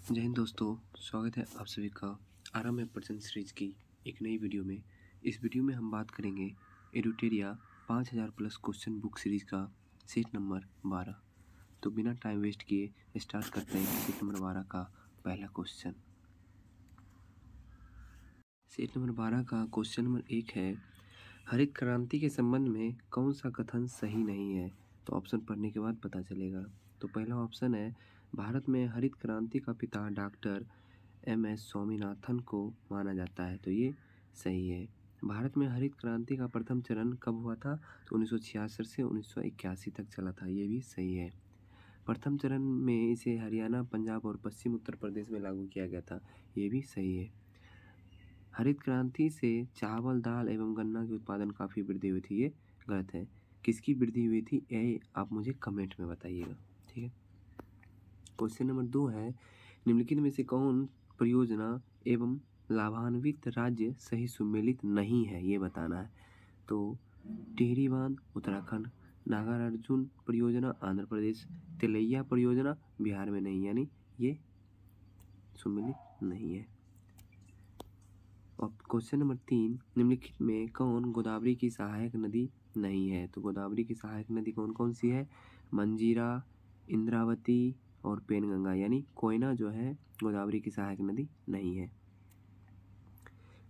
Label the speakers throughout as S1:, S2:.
S1: जय हिंद दोस्तों, स्वागत है आप सभी का आराम है पर्सन सीरीज की एक नई वीडियो में। इस वीडियो में हम बात करेंगे एडुटेरिया 5000 प्लस क्वेश्चन बुक सीरीज का सेट नंबर 12। तो बिना टाइम वेस्ट किए स्टार्ट करते हैं सेट नंबर 12 का पहला क्वेश्चन। सेट नंबर 12 का क्वेश्चन नंबर 1 है, हरित क्रांति के संबंध में कौन सा कथन सही नहीं है? तो ऑप्शन पढ़ने के बाद पता चलेगा। तो पहला ऑप्शन है, भारत में हरित क्रांति का पिता डॉक्टर MS स्वामीनाथन को माना जाता है। तो ये सही है। भारत में हरित क्रांति का प्रथम चरण कब हुआ था? तो 1966 से 1981 तक चला था। ये भी सही है। प्रथम चरण में इसे हरियाणा, पंजाब और पश्चिम उत्तर प्रदेश में लागू किया गया था। ये भी सही है। हरित क्रांति से चावल, दाल एवं गन्ना के उत्पादन काफ़ी वृद्धि हुई थी। ये गलत है। किसकी वृद्धि हुई थी ये आप मुझे कमेंट में बताइएगा। ठीक है। क्वेश्चन नंबर 2 है, निम्नलिखित में से कौन परियोजना एवं लाभान्वित राज्य सही सुमेलित नहीं है? ये बताना है। तो टिहरी बांध उत्तराखंड, नागार्जुन परियोजना आंध्र प्रदेश, तिलैया परियोजना बिहार में नहीं, यानी ये सुमेलित नहीं है। और क्वेश्चन नंबर 3, निम्नलिखित में कौन गोदावरी की सहायक नदी नहीं है? तो गोदावरी की सहायक नदी कौन कौन सी है? मंजीरा, इंद्रावती और पेनगंगा, यानी कोयना जो है गोदावरी की सहायक नदी नहीं है।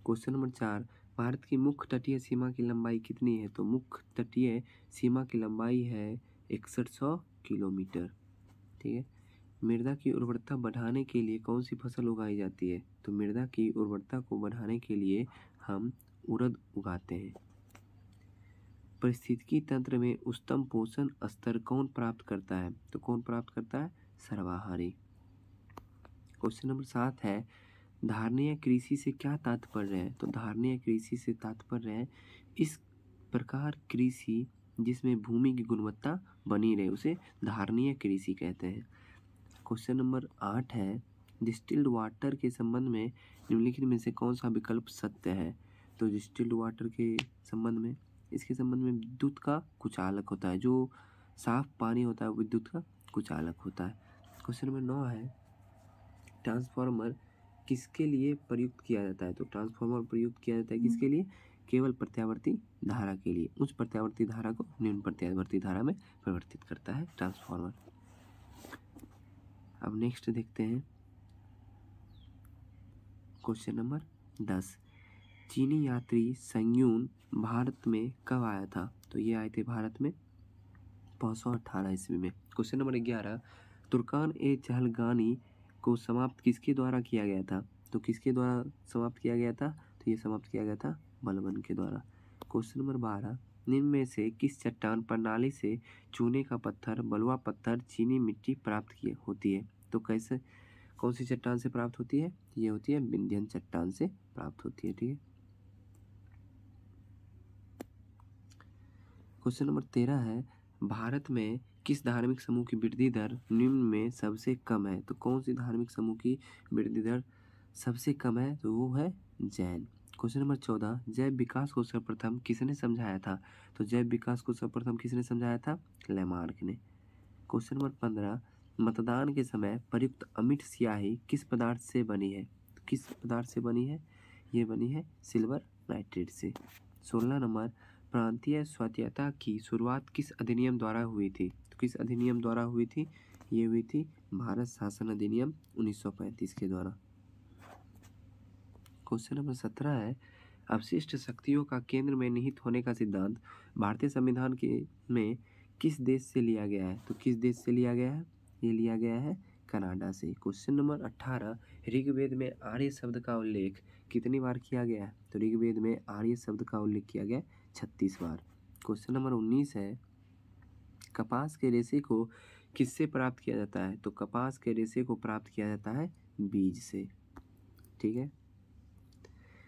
S1: क्वेश्चन नंबर 4, भारत की मुख्य तटीय सीमा की लंबाई कितनी है? तो मुख्य तटीय सीमा की लंबाई है 6100 किलोमीटर। ठीक है। मृदा की उर्वरता बढ़ाने के लिए कौन सी फसल उगाई जाती है? तो मृदा की उर्वरता को बढ़ाने के लिए हम उड़द उगाते हैं। पारिस्थितिकी तंत्र में उच्चतम पोषण स्तर कौन प्राप्त करता है? तो कौन प्राप्त करता है? सर्वाहारी। क्वेश्चन नंबर 7 है, धारणीय कृषि से क्या तात्पर्य है? तो धारणीय कृषि से तात्पर्य है इस प्रकार कृषि जिसमें भूमि की गुणवत्ता बनी रहे, उसे धारणीय कृषि कहते हैं। क्वेश्चन नंबर 8 है, डिस्टिल्ड वाटर के संबंध में निम्नलिखित में से कौन सा विकल्प सत्य है? तो डिस्टिल्ड वाटर के संबंध में, इसके संबंध में विद्युत का कुचालक होता है। जो साफ पानी होता है वो विद्युत का कुचालक होता है। क्वेश्चन नंबर 9 है, ट्रांसफार्मर किसके लिए प्रयुक्त किया जाता है? तो ट्रांसफार्मर प्रयुक्त किया जाता है किसके लिए? केवल प्रत्यावर्ती धारा के लिए। उच्च प्रत्यावर्ती धारा को निम्न प्रत्यावर्ती धारा में परिवर्तित करता है ट्रांसफार्मर। अब नेक्स्ट देखते हैं क्वेश्चन नंबर 10, चीनी यात्री संयून भारत में कब आया था? तो ये आए थे भारत में 518 ईस्वी में। क्वेश्चन नंबर 11, तुर्कान ए चहलगानी को समाप्त किसके द्वारा किया गया था? तो किसके द्वारा समाप्त किया गया था? तो ये समाप्त किया गया था बलबन के द्वारा। क्वेश्चन नंबर 12, निम्न में से किस चट्टान प्रणाली से चूने का पत्थर, बलुआ पत्थर, चीनी मिट्टी प्राप्त होती है? तो कैसे, कौन सी चट्टान से प्राप्त होती है? ये होती है विंध्यन चट्टान से प्राप्त होती है। ठीक है। क्वेश्चन नंबर 13 है, भारत में किस धार्मिक समूह की वृद्धि दर निम्न में सबसे कम है? तो कौन सी धार्मिक समूह की वृद्धि दर सबसे कम है? तो वो है जैन। क्वेश्चन नंबर 14, जैव विकास को सर्वप्रथम किसने समझाया था? तो जैव विकास को सर्वप्रथम किसने समझाया था? लैमार्क ने। क्वेश्चन नंबर 15, मतदान के समय प्रयुक्त अमिट स्याही किस पदार्थ से बनी है? तो किस पदार्थ से बनी है? ये बनी है सिल्वर नाइट्रेट से। 16 नंबर, प्रांतीय स्वायत्तता की शुरुआत किस अधिनियम द्वारा हुई थी? तो किस अधिनियम द्वारा हुई थी? ये हुई थी भारत शासन अधिनियम 1935 के द्वारा। क्वेश्चन नंबर 17 है, अवशिष्ट शक्तियों का केंद्र में निहित होने का सिद्धांत भारतीय संविधान के में किस देश से लिया गया है? तो किस देश से लिया गया है? ये लिया गया है कनाडा से। क्वेश्चन नंबर 18, ऋग्वेद में आर्य शब्द का उल्लेख कितनी बार किया गया है? तो ऋग्वेद में आर्य शब्द का उल्लेख किया गया 36 बार। क्वेश्चन नंबर 19 है, कपास के रेशे को किससे प्राप्त किया जाता है? तो कपास के रेशे को प्राप्त किया जाता है बीज से। ठीक है।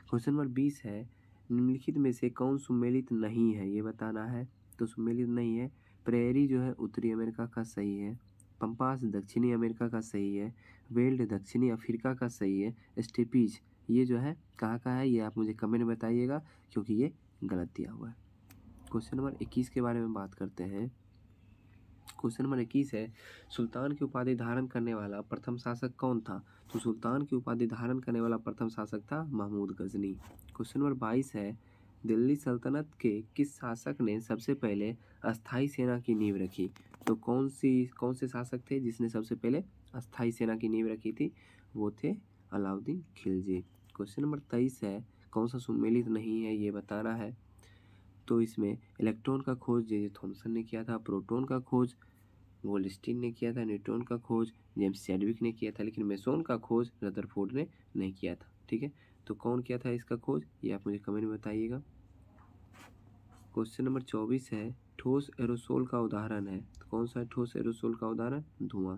S1: क्वेश्चन नंबर 20 है, निम्नलिखित में से कौन सुमेलित नहीं है? ये बताना है। तो सुमेलित नहीं है, प्रेयरी जो है उत्तरी अमेरिका का सही है, पंपास दक्षिणी अमेरिका का सही है, वेल्ड दक्षिणी अफ्रीका का सही है, स्टेपीज ये जो है कहाँ का है? ये आप मुझे कमेंट में बताइएगा क्योंकि ये गलत दिया हुआ है। क्वेश्चन नंबर 21 के बारे में बात करते हैं। क्वेश्चन नंबर 21 है, सुल्तान की उपाधि धारण करने वाला प्रथम शासक कौन था? तो सुल्तान की उपाधि धारण करने वाला प्रथम शासक था महमूद गजनी। क्वेश्चन नंबर 22 है, दिल्ली सल्तनत के किस शासक ने सबसे पहले अस्थाई सेना की नींव रखी? तो कौन से शासक थे जिसने सबसे पहले अस्थाई सेना की नींव रखी थी? वो थे अलाउद्दीन खिलजी। क्वेश्चन नंबर 23 है, कौन सा सुमेलित नहीं है ये बताना है। तो इसमें इलेक्ट्रॉन का खोज जे थॉमसन ने किया था, प्रोटॉन का खोज गोल्डस्टीन ने किया था, न्यूट्रॉन का खोज जेम्स चैडविक ने किया था, लेकिन मेसोन का खोज रदरफोर्ड ने नहीं किया था। ठीक है, तो कौन किया था इसका खोज, ये आप मुझे कमेंट में बताइएगा। क्वेश्चन नंबर 24 है, ठोस एरोसोल का उदाहरण है। तो कौन सा है ठोस एरोसोल का उदाहरण? धुआं।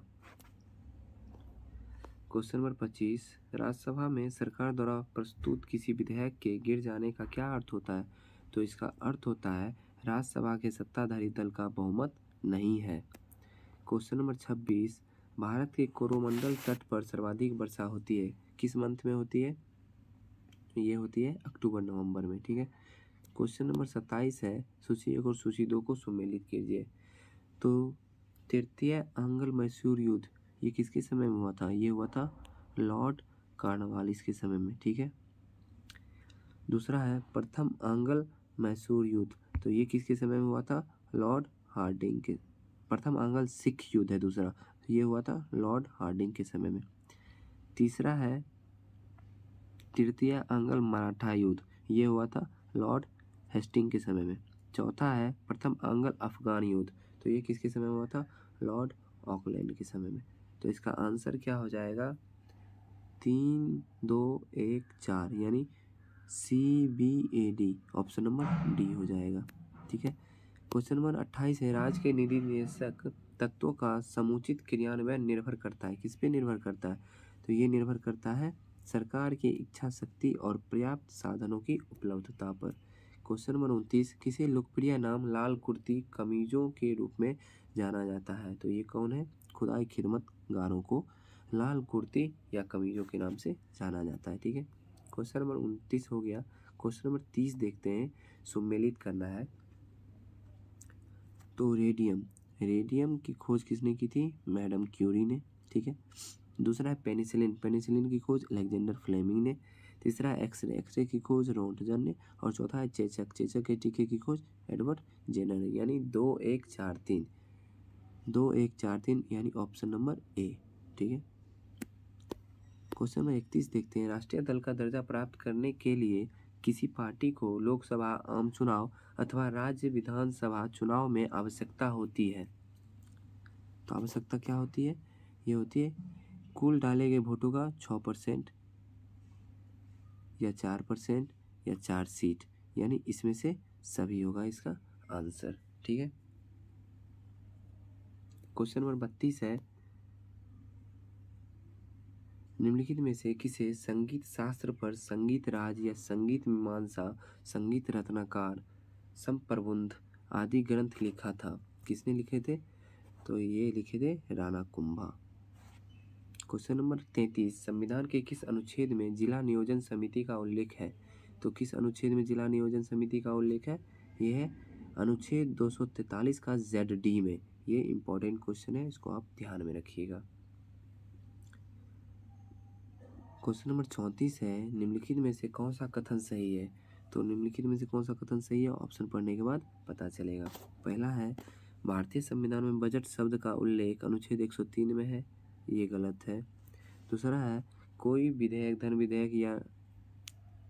S1: क्वेश्चन नंबर 25, राज्यसभा में सरकार द्वारा प्रस्तुत किसी विधेयक के गिर जाने का क्या अर्थ होता है? तो इसका अर्थ होता है राज्यसभा के सत्ताधारी दल का बहुमत नहीं है। क्वेश्चन नंबर 26, भारत के कोरोमंडल तट पर सर्वाधिक वर्षा होती है, किस मंथ में होती है? ये होती है अक्टूबर नवंबर में। ठीक है, क्वेश्चन नंबर 27 है, सूची 1 और सूची 2 को सुमेलित कीजिए। तो तृतीय आंग्ल मैसूर युद्ध ये किसके समय में हुआ था? ये हुआ था लॉर्ड कॉर्नवालिस के समय में। ठीक है, दूसरा है प्रथम आंग्ल मैसूर युद्ध, तो ये किसके समय में हुआ था? लॉर्ड हार्डिंग के। प्रथम आंग्ल सिख युद्ध है दूसरा, तो ये हुआ था लॉर्ड हार्डिंग के समय में। तीसरा है तृतीय आंग्ल मराठा युद्ध, ये हुआ था लॉर्ड हेस्टिंग के समय में। चौथा है प्रथम आंग्ल अफगान युद्ध, तो ये किसके समय में हुआ था? लॉर्ड ऑकलैंड के समय में। तो इसका आंसर क्या हो जाएगा? 3, 2, 1, 4 यानी CBAD ऑप्शन नंबर डी हो जाएगा। ठीक है, क्वेश्चन नंबर 28 है, राज्य के निधि निवेशक तत्वों का समुचित क्रियान्वयन निर्भर करता है, किस पे निर्भर करता है? तो ये निर्भर करता है सरकार की इच्छा शक्ति और पर्याप्त साधनों की उपलब्धता पर। क्वेश्चन नंबर 29, किसे लोकप्रिय नाम लाल कुर्ती कमीजों के रूप में जाना जाता है? तो ये कौन है? खुदाई खिदमतगारों को लाल कुर्ती या कमीजों के नाम से जाना जाता है। ठीक है, क्वेश्चन नंबर 29 हो गया। क्वेश्चन नंबर 30 देखते हैं, सुमेलित करना है। तो रेडियम की खोज किसने की थी? मैडम क्यूरी ने। ठीक है, दूसरा है पेनिसिलिन की खोज अलेक्जेंडर फ्लेमिंग ने। तीसरा है एक्सरे की खोज रोंटगन ने। और चौथा है चेचक के टीके की खोज एडवर्ड जेनर ने। यानी 2, 1, 4, 3 2, 1, 4, 3 यानी ऑप्शन नंबर ए। ठीक है, क्वेश्चन नंबर 31 देखते हैं, राष्ट्रीय दल का दर्जा प्राप्त करने के लिए किसी पार्टी को लोकसभा आम चुनाव अथवा राज्य विधानसभा चुनाव में आवश्यकता होती है। तो आवश्यकता क्या होती है? ये होती है कुल डाले गए वोटों का 6% या 4% या 4 सीट, यानी इसमें से सभी होगा इसका आंसर। ठीक है, क्वेश्चन नंबर 32 है, निम्नलिखित में से किसे संगीत शास्त्र पर संगीत राज या संगीत मीमांसा, संगीत रत्नाकर, संप्रबंध आदि ग्रंथ लिखा था? किसने लिखे थे? तो ये लिखे थे राणा कुंभा। क्वेश्चन नंबर 33, संविधान के किस अनुच्छेद में जिला नियोजन समिति का उल्लेख है? तो किस अनुच्छेद में जिला नियोजन समिति का उल्लेख है? ये है अनुच्छेद 243 का ZD में। ये इंपॉर्टेंट क्वेश्चन है, इसको आप ध्यान में रखिएगा। क्वेश्चन नंबर 34 है, निम्नलिखित में से कौन सा कथन सही है? तो निम्नलिखित में से कौन सा कथन सही है? ऑप्शन पढ़ने के बाद पता चलेगा। पहला है, भारतीय संविधान में बजट शब्द का उल्लेख अनुच्छेद 103 में है, ये गलत है। दूसरा है, कोई विधेयक धन विधेयक या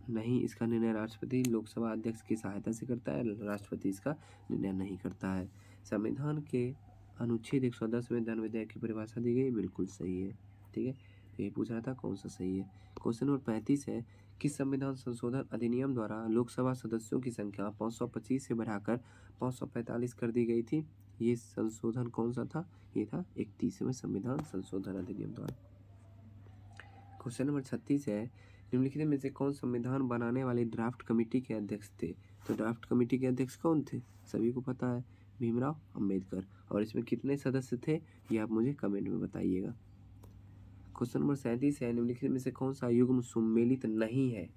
S1: नहीं, इसका निर्णय राष्ट्रपति लोकसभा अध्यक्ष की सहायता से करता है, राष्ट्रपति इसका निर्णय नहीं करता है। संविधान के अनुच्छेद 110 में धन विधेयक की परिभाषा दी गई, बिल्कुल सही है। ठीक है, यही पूछ रहा था कौन सा सही है। क्वेश्चन नंबर 35 है, किस संविधान संशोधन अधिनियम द्वारा लोकसभा सदस्यों की संख्या 525 से बढ़ाकर 545 कर दी गई थी? ये संशोधन कौन सा था? ये था 31वें संविधान संशोधन अधिनियम द्वारा। क्वेश्चन नंबर 36 है, निम्नलिखित में से कौन संविधान बनाने वाली ड्राफ्ट कमेटी के अध्यक्ष थे? तो ड्राफ्ट कमेटी के अध्यक्ष कौन थे? सभी को पता है, भीमराव अंबेडकर। और इसमें कितने सदस्य थे ये आप मुझे कमेंट में बताइएगा। क्वेश्चन नंबर 37 है, निम्नलिखित में से कौन सा युग्म सुमेलित नहीं है?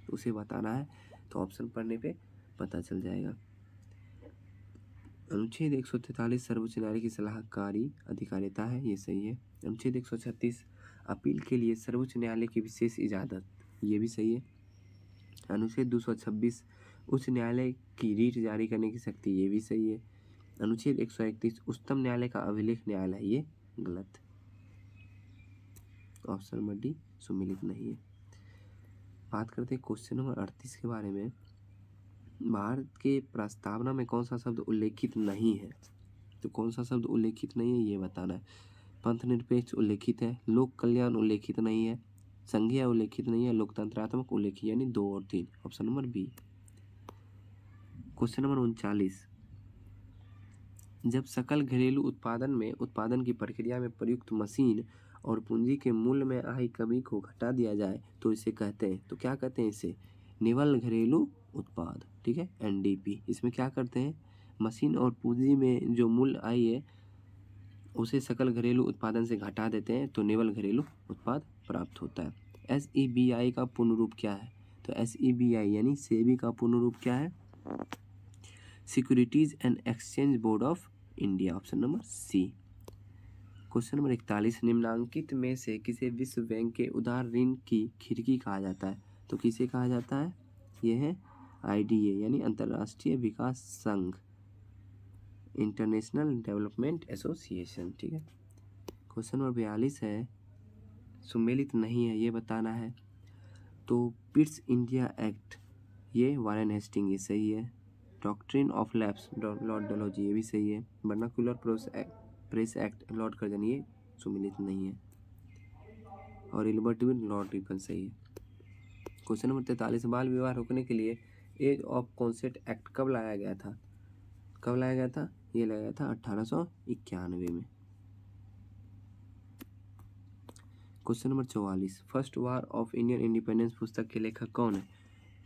S1: उसे बताना है, तो ऑप्शन पढ़ने पे पता चल जाएगा। अनुच्छेद 143 सर्वोच्च न्यायालय की सलाहकारी अधिकारिता है, ये सही है। अनुच्छेद 136 अपील के लिए सर्वोच्च न्यायालय की विशेष इजाज़त, ये भी सही है। अनुच्छेद 226 उच्च न्यायालय की रीट जारी करने की शक्ति, ये भी सही है। अनुच्छेद 131 उच्चतम न्यायालय का अभिलेख न्यायालय, ये गलत। ऑप्शन नंबर डी सुमेलित नहीं है। बात करते हैं क्वेश्चन नंबर 38 के बारे में। भारत के प्रस्तावना में कौन सा शब्द उल्लेखित नहीं है? तो कौन सा शब्द उल्लेखित नहीं है ये बताना है। पंथ निरपेक्ष उल्लेखित है, लोक कल्याण उल्लेखित नहीं है, संघीय उल्लेखित नहीं है, लोकतंत्रात्मक उल्लेखित, यानी 2 और 3, option number B. Question number 39, जब सकल घरेलू उत्पादन में उत्पादन की प्रक्रिया में प्रयुक्त मशीन और पूंजी के मूल्य में आई कमी को घटा दिया जाए तो इसे कहते हैं, तो क्या कहते हैं इसे? निवल घरेलू उत्पाद, ठीक है, एनडीपी। इसमें क्या करते हैं, मशीन और पूंजी में जो मूल्य आई है उसे सकल घरेलू उत्पादन से घटा देते हैं तो निवल घरेलू उत्पाद प्राप्त होता है। SEBI का पूर्ण रूप क्या है? तो SEBI यानी सेबी का पूर्ण रूप क्या है? Securities and Exchange Board of India, option number C. Question number 41, निम्नांकित में से किसे विश्व बैंक के उदार ऋण की खिड़की कहा जाता है? तो किसे कहा जाता है? यह है IDA यानी अंतर्राष्ट्रीय विकास संघ, इंटरनेशनल डेवलपमेंट एसोसिएशन, ठीक है। क्वेश्चन नंबर 42 है, सुमेलित नहीं है, ये बताना है। तो पिट्स इंडिया एक्ट, ये वारेन हेस्टिंग, ये सही है। Doctrine of lapse, Lord Dalhousie, ये भी सही है। Vernacular press act, Lord Curzon, ये सुमेलित नहीं है। और इल्बर्ट विन, लॉर्ड रिपन, सही है। क्वेश्चन नंबर 43, बाल विवाह रोकने के लिए एज ऑफ कॉन्सेंट एक्ट कब लाया गया था? कब लाया गया था? ये लाया गया था 1891 में। Question number 44, first war of Indian independence पुस्तक के लेखक कौन है?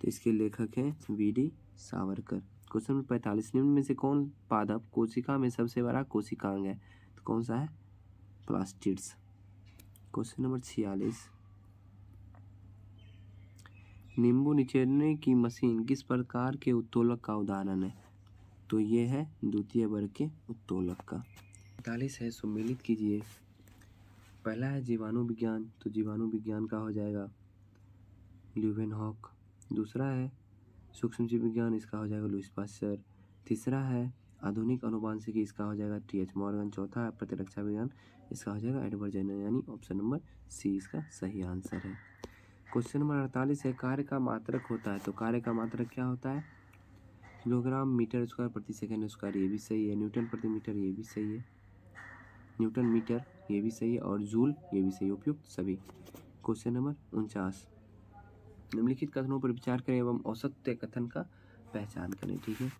S1: तो इसके लेखक हैं VD सावरकर। क्वेश्चन नंबर 45, निम्न में से कौन पादप कोशिका में सबसे बड़ा कोशिकांग है? तो कौन सा है? प्लास्टिड्स। क्वेश्चन नंबर 46, नींबू निचोड़ने की मशीन किस प्रकार के उत्तोलक का उदाहरण है? तो ये है द्वितीय वर्ग के उत्तोलक का। 45 है, सुमेलित कीजिए। पहला है जीवाणु विज्ञान, तो जीवाणु विज्ञान का हो जाएगा ल्यूवेनहॉक। दूसरा है सूक्ष्म जीव विज्ञान, इसका हो जाएगा लुईस पाश्चर। तीसरा है आधुनिक अनुवांशिकी, इसका हो जाएगा TH मॉर्गन। चौथा है प्रतिरक्षा विज्ञान, इसका हो जाएगा एडवर्ड जेनर, यानी ऑप्शन नंबर सी इसका सही आंसर है। क्वेश्चन नंबर 48 है, कार्य का मात्रक होता है, तो कार्य का मात्रक क्या होता है? किलोग्राम मीटर स्क्वायर प्रति सेकंड स्क्वायर, ये भी सही है। न्यूटन प्रति मीटर, ये भी सही है। न्यूटन मीटर, ये भी सही है। और जूल, ये भी सही, उपयुक्त सभी। क्वेश्चन नंबर 49, निम्नलिखित कथनों पर विचार करें एवं औसत्य कथन का पहचान करें, ठीक है।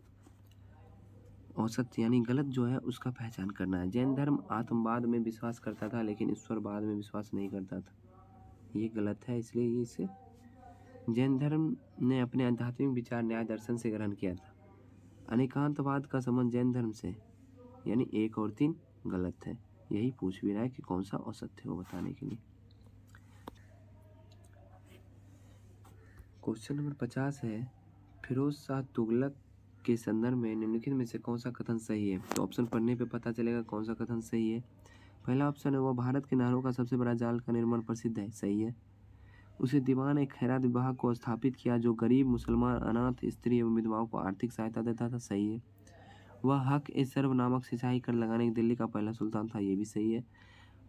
S1: औसत यानी गलत जो है उसका पहचान करना है। जैन धर्म आत्मवाद में विश्वास करता था लेकिन ईश्वरवाद में विश्वास नहीं करता था, ये गलत है, इसलिए ये इसे जैन धर्म ने अपने आध्यात्मिक विचार न्याय दर्शन से ग्रहण किया था। अनेकांतवाद का संबंध जैन धर्म से, यानी 1 और 3 गलत है। यही पूछ भी रहा है कि कौन सा औसत है वो बताने के लिए। क्वेश्चन नंबर 50 है, फिरोज शाह तुगलक के संदर्भ में निम्नलिखित में से कौन सा कथन सही है? तो ऑप्शन पढ़ने पे पता चलेगा कौन सा कथन सही है। पहला ऑप्शन है, वह भारत के नहरों का सबसे बड़ा जाल का निर्माण प्रसिद्ध है, सही है। उसे दीवान एक खैरात विभाग को स्थापित किया जो गरीब मुसलमान अनाथ स्त्री एवं विधवाओं को आर्थिक सहायता देता था, सही है। वह हक ए सर्व नामक सिंचाई कर लगाने दिल्ली का पहला सुल्तान था, ये भी सही है।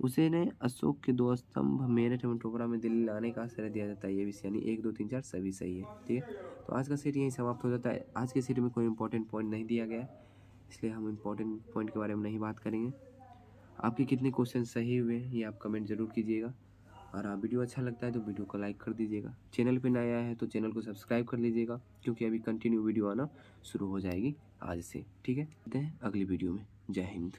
S1: उसे ने अशोक के 2 स्तंभ मेरठ एवं टोकरा में दिल्ली लाने का श्रेय दिया जाता है, ये भी, यानी 1 2 3 4 सभी सही है, ठीक है। तो आज का सेट यहीं समाप्त हो जाता है। आज के सेट में कोई इंपॉर्टेंट पॉइंट नहीं दिया गया है, इसलिए हम इंपॉर्टेंट पॉइंट के बारे में नहीं बात करेंगे। आपके कितने क्वेश्चन सही हुए हैं ये आप कमेंट जरूर कीजिएगा। और आप वीडियो अच्छा लगता है तो वीडियो को लाइक कर दीजिएगा। चैनल पे नया है तो चैनल को सब्सक्राइब कर लीजिएगा, क्योंकि अभी कंटिन्यू वीडियो आना शुरू हो जाएगी आज से, ठीक है। मिलते हैं अगली वीडियो में। जय हिंद।